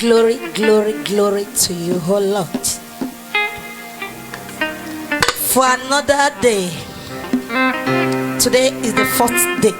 Glory, glory, glory to you, oh Lord. For another day. Today is the fourth day.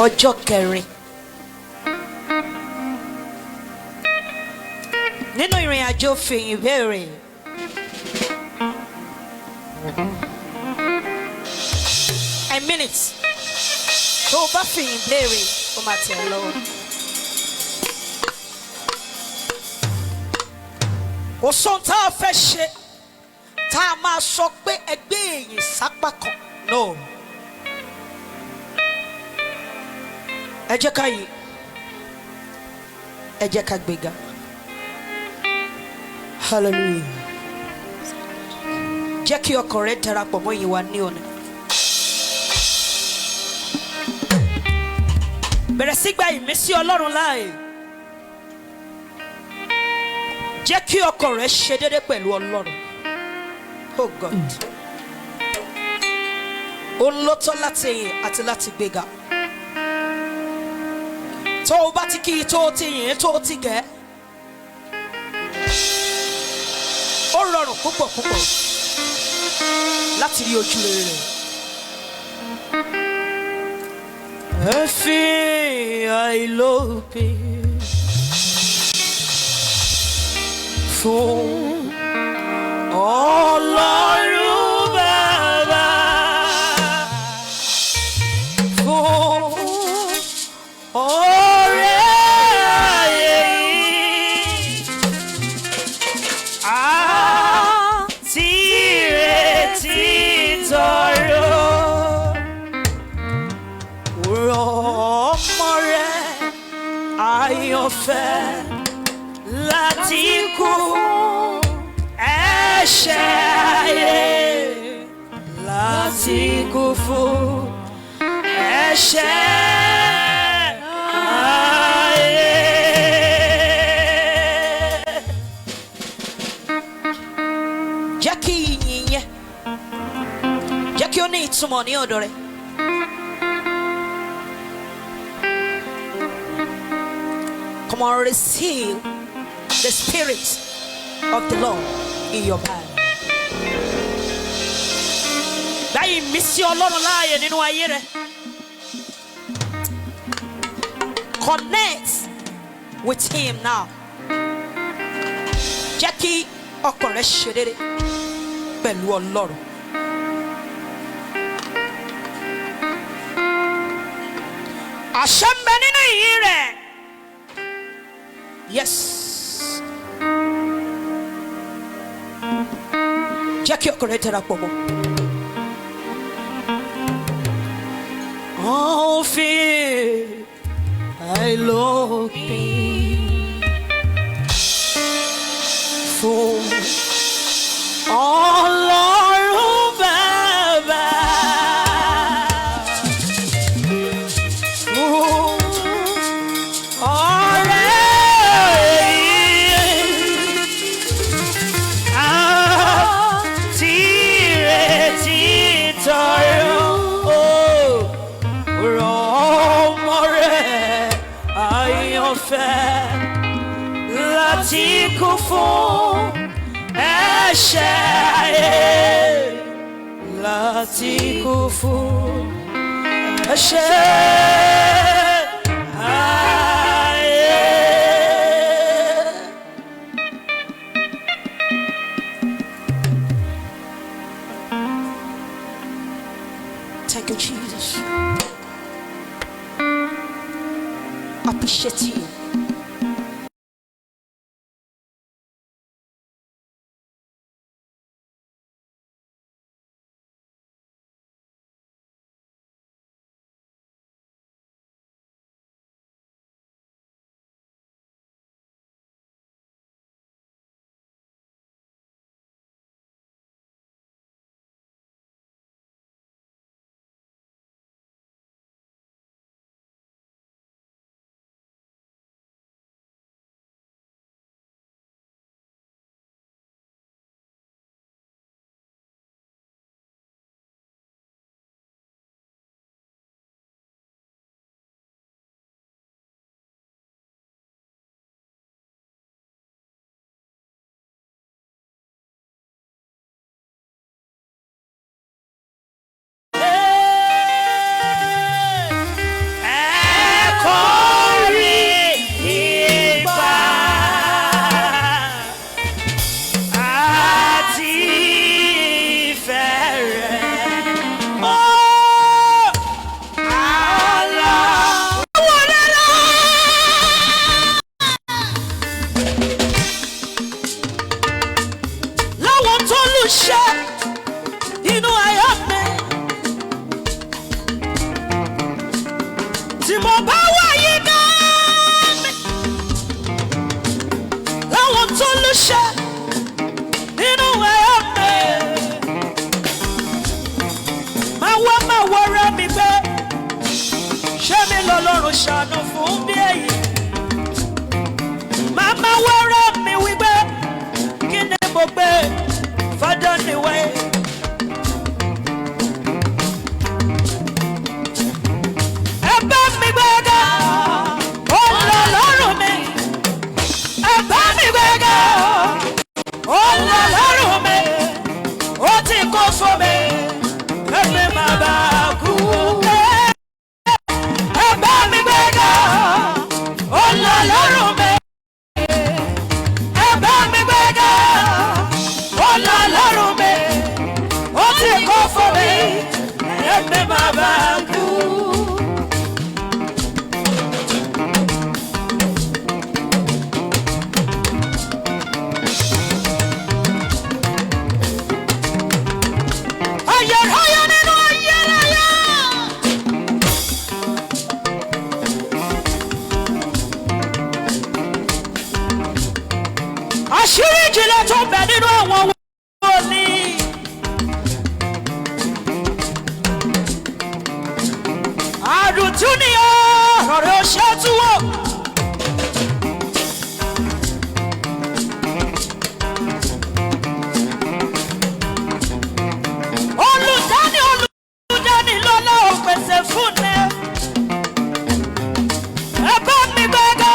Ọjọ́ kẹrin. Nínú ìrìn àjò fìyìn ìbéèrè. A minute. Tó o bá fìyìn ìbéèrè, ó máa tẹ̀ ẹ́ lọ́wọ́. Kò sóhun tá a fẹ́ ṣe tá a máa sọ pé ẹgbẹ́ èyìn sápá kan. No. Ẹ jẹ́ ká yìn. Ẹ jẹ́ ká gbéga. Hallelujah. Jẹ́ kí ọkàn rẹ darapọ̀ mọ́ ìyìn wa ní ọ̀nà. Bẹ̀rẹ̀ sí gba ìmísí Ọlọ́run láàyè. Jẹ́ kí ọkàn rẹ ṣe déédéé pẹ̀lú Ọlọ́run. Oh God. Ó lọ́tọ̀ láti yìn àti láti gbéga. Tó o bá ti kí tó o ti yìn tó o ti gẹ̀. Ó rọrùn púpọ̀ púpọ̀ láti rí ojú rere rẹ̀. Ẹ fi àìlópin fún Ọlọ́run Bàbá, fún oore ayé yìí àti ìrètí tọ̀run. Rọ̀ ọmọ rẹ̀ àyànfẹ́ láti kú ẹ̀ṣẹ̀ ayé, láti kú fún ẹ̀ṣẹ̀ ayé. Jẹ́ kí ìyìn yẹn, jẹ́ kí ó ní ìtumọ̀ ní ọ̀dọ̀ rẹ. Come on, receive the Spirit of the Lord in your body. Báyìí mísí Ọlọ́run láàyè nínú ayé rẹ. Connect with Him now. Jẹ́ kí ọkàn rẹ ṣe déédéé pẹ̀lú Ọlọ́run. Àṣẹ ń bẹ nínú ìyìn rẹ. Yes. Jẹ́ kí ọkàn rẹ darapọ̀ mọ́. Ó fi àìlópin fún Ọlọ́run Bàbá, fún oore àti ìrètí tọ̀run. Rọ̀ ọmọ rẹ̀ àyànfẹ́ láti kú fún ẹ̀ṣẹ̀ ayé, láti kú fún ẹ̀ṣẹ̀ ayé. Thank you, Jesus. Appreciate you. ṣe inú ayọ̀ mi. Tí mo bá wáyé náà mi, láwọn tó lù ṣe inú ayọ̀ mi. Máa wá máa wọra mi pé ṣé mi lọ́lọ́run ṣàánú fún bí èyí. Máa máa wọra mi wípé kí ni mo gbé fọ́dọ̀ níwẹ̀. Ẹ bá mi gbéga ó lọ lọ́rùn mi. Ẹ bá mi gbéga ó lọ lọ́rùn mi. Ó ti kó fún mi ẹgbẹ́ máa bá a kú. Ẹ bá mi gbéga ó lọ lọ́rùn mi. Ẹ bá mi gbéga ó lọ lọ́rùn mi. Ó ti kó fún mi ẹgbẹ́ máa bá a kú. Ayérayé nínú ayérayé. Àṣírí ìjìnlẹ̀ tó ń bẹ nínú àwọn wòlíì. Àdùntún ni ọ̀rọ̀ rẹ̀ ò ṣe é tú wò. Olùdáni lọ́lá ò pèsè fún ẹ. Ẹ bá mi gbéga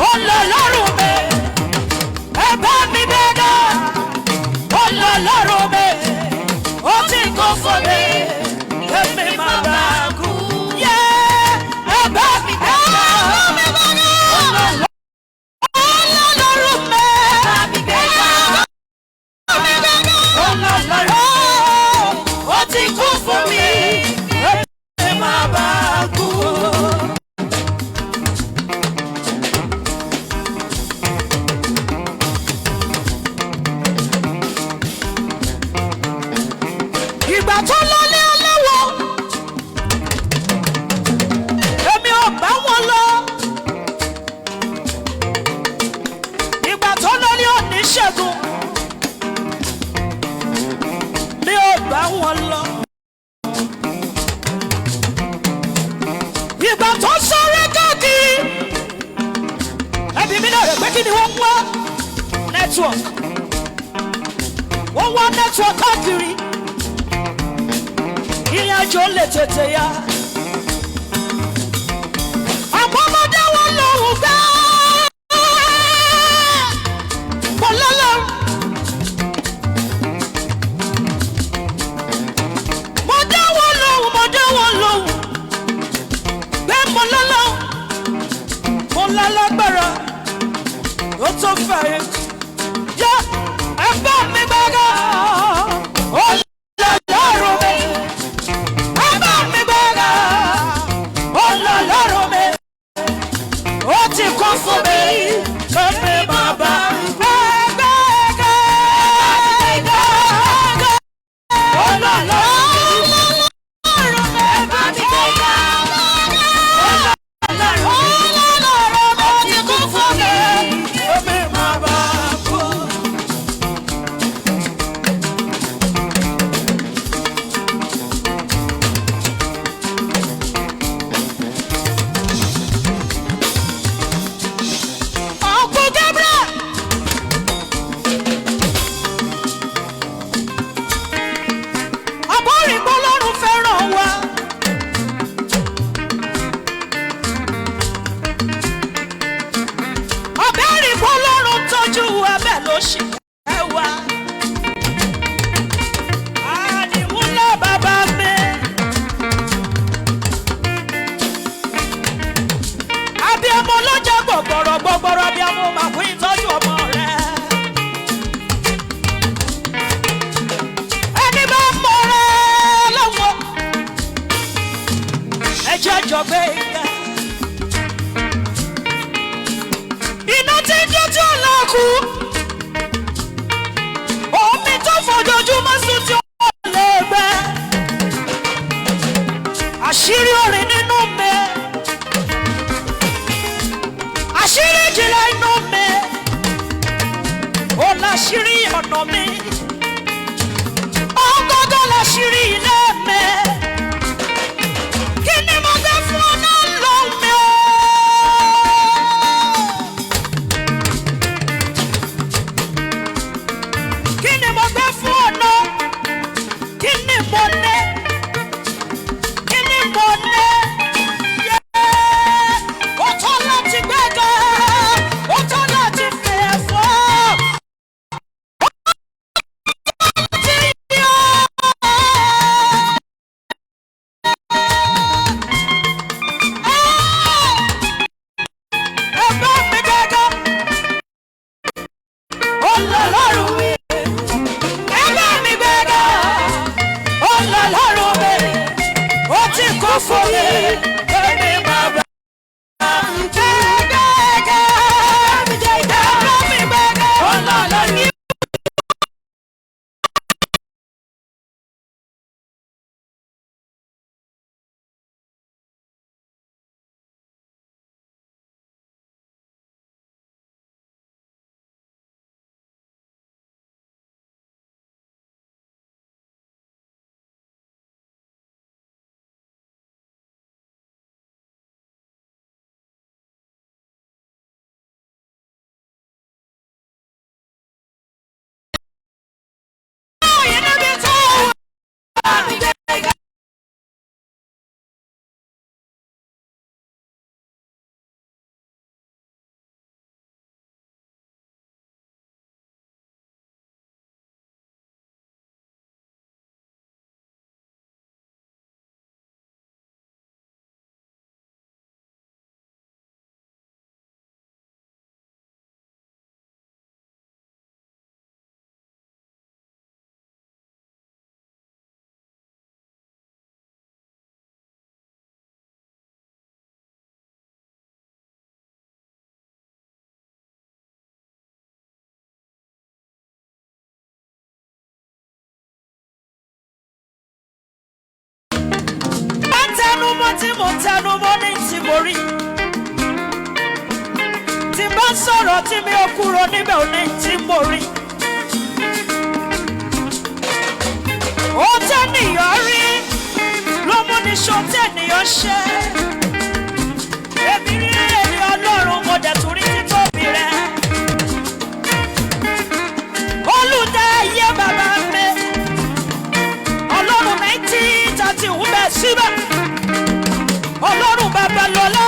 ó lọ lọ́rùn mi. Ẹ bá mi gbéga ó lọ lọ́rùn mi. Ó ti kó fún mi èmi máa bá a kú. Ẹ bá mi gbéga ó lọ lọ́rùn mi. Ó lọ lọ́rùn mi. Ó ti kú fún mi èmi máa bá a kú. Ìgbà tó lọlé ọlọ́wọ́ èmi ò bá wọn lọ. Ìgbà tó lọlé oníṣègùn mi ò bá wọn lọ. Ìgbà tó sọ̀rọ̀ káàkiri ẹbí mi náà rẹ̀ pé kí ni wọ́n wá network. Wọ́n wá network káàkiri. Ìrìn àjò lè tètè yá. Àbọ̀mọdé wọn lòun gbá. Mo lọ́lọ́. Mo dá wọn lòun. Pé mo lọ́lọ́. Mo lálágbára. Ó tó fẹ̀yìn. Yá ẹ bá mi gbága. Ó lọ lọ́rùn mi. Ẹ bá mi gbága. Ó lọ lọ́rùn mi. Ó ti kún fún mi. Èmi máa bá gbága. Ó lọ lọ́rùn mi. Ẹ bá mi gbága. Ó lọ lọ́rùn mi. Ó ti kún fún mi. Èmi máa bá kú. Uncle Gabriel. Àbọ̀rìn bọ́lọ́run fẹ́ràn wa. Àbẹ̀rìn bọ́lọ́run tọ́jú wa bẹ́ẹ̀ ló ṣe ẹ wá. Àdìmúlá bàbá mi. Abiyamọ ló jẹ́ gbọ̀gbọ̀rọ̀ abiyamọ máa fún ìtọ́jú ọmọ rẹ̀. Ẹni bá mọ̀ rẹ̀ lọ́wọ́. Ẹjẹ́ jọ gbé ìgbà. Iná tí ń jó tí ó lọ kú. Omi tó tí mo tẹnu mọ́ ní tí mo rí. Tí bá sọ̀rọ̀ tí mi ò kúrò níbẹ̀ ò ní tí mo rí. Ó tẹ́nìyàn rí ló mú ní ṣó tẹ́nìyàn ṣe. Èmi rí èmi Ọlọ́run mo dẹ̀ tún rí títóbi rẹ̀. Olùdá ayé bàbá mi. Ọlọ́run 1930 ń bẹ síbẹ̀. Ọlọ́run bàbá lọ́lá.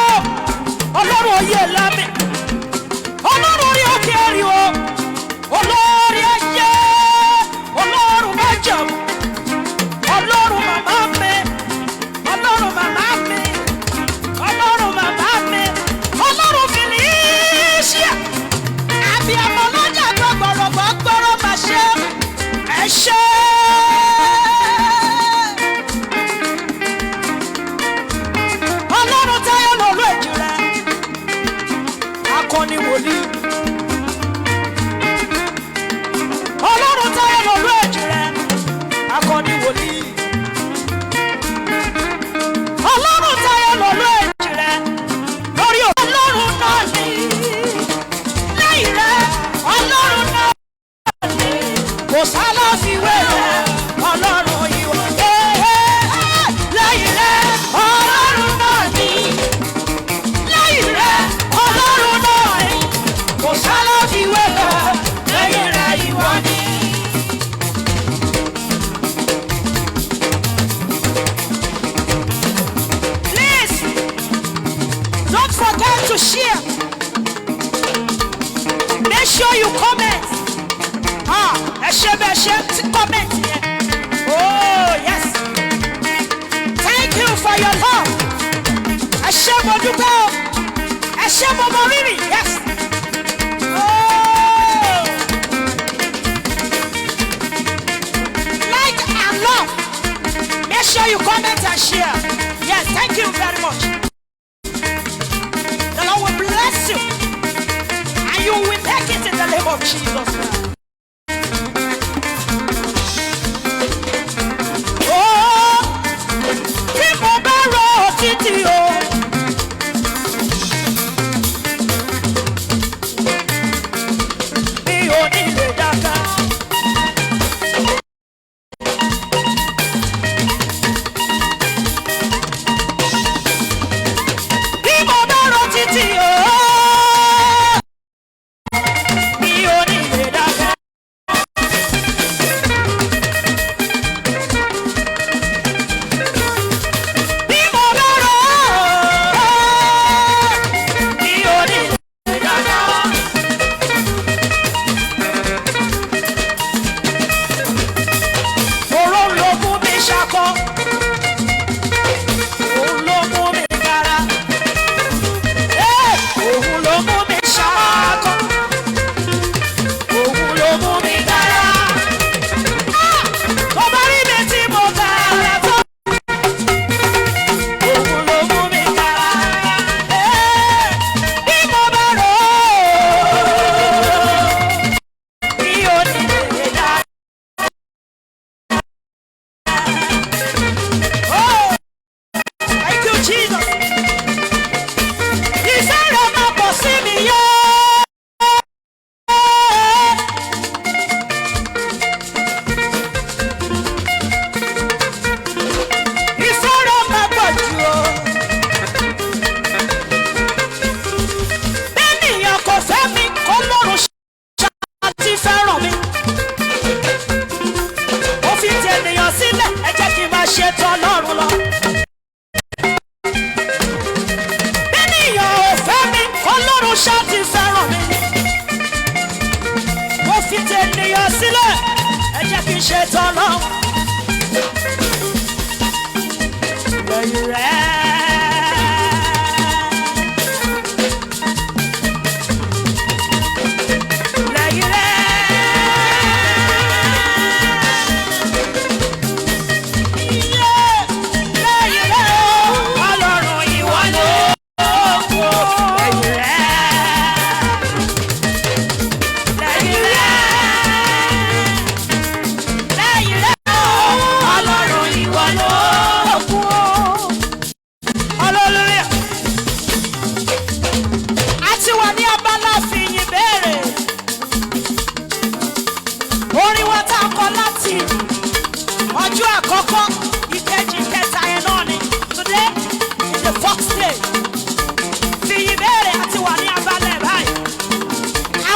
Ọlọ́run oyè lámì. Ọlọ́run orí òkè ẹ̀rí o. Olórí ayé. Ọlọ́run májẹ̀mú. Ọlọ́run màmá mi. Ọlọ́run màmá mi. Ọlọ́run màmá mi. Ọlọ́run Fìlíṣíà. Àbíamọ lọ́jà gbọ́gbọ́rọ̀ máa ṣe. Ẹ ṣe. Ọlọ́run táyọ̀ lọ́lọ́ èjì rẹ̀. Akọni wòlíì. Ọlọ́run táyọ̀ lọ́lọ́ èjì rẹ̀. Akọni wòlíì. Ọlọ́run táyọ̀ lọ́lọ́ èjì rẹ̀. Lórí Ọlọ́run náà ni. Lẹ́yìn rẹ̀ Ọlọ́run náà ni. Kò sálàfíwé rẹ̀ Ọlọ́run ìwọ. Lẹ́yìn rẹ̀ Ọlọ́run náà ni. Lẹ́yìn rẹ̀ Ọlọ́run náà ni. Kò sálàfíwé rẹ̀ lẹ́yìn rẹ̀ ìwọ ni. Please don't forget to share. Make sure you comment. Comment here. Oh yes. Thank you for your love. Mo dúpẹ́ o. Mo mọ rírì. Yes. Oh. Like and love. Make sure you comment and share. Yes, thank you very much. The Lord will bless you. And you will take it in the name of Jesus Christ.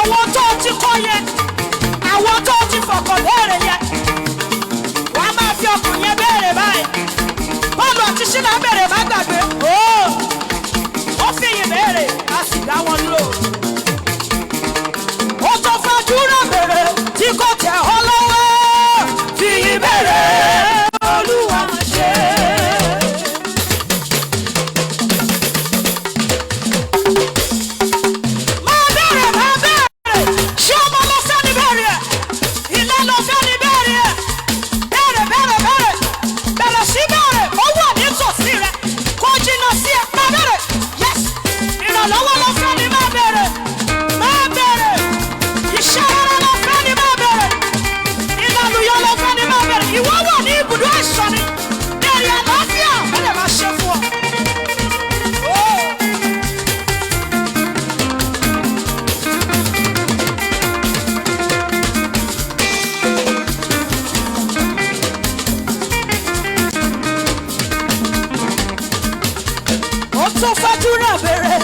àwọn tó ti kọ́ yẹn àwọn tó ti fọkàn béèrè yẹn wàá máa fi ọkàn yẹn béèrè báyìí bọ́ọ̀lù àti ṣílá béèrè má gbàgbé ó fi yìn béèrè a sì dá wọn lò ó tó fàdúrà béèrè tí kò tẹ̀ ọ́ lọ́wọ́ fi yìn béèrè Olúwa ṣe. Tó fàdúrà béèrè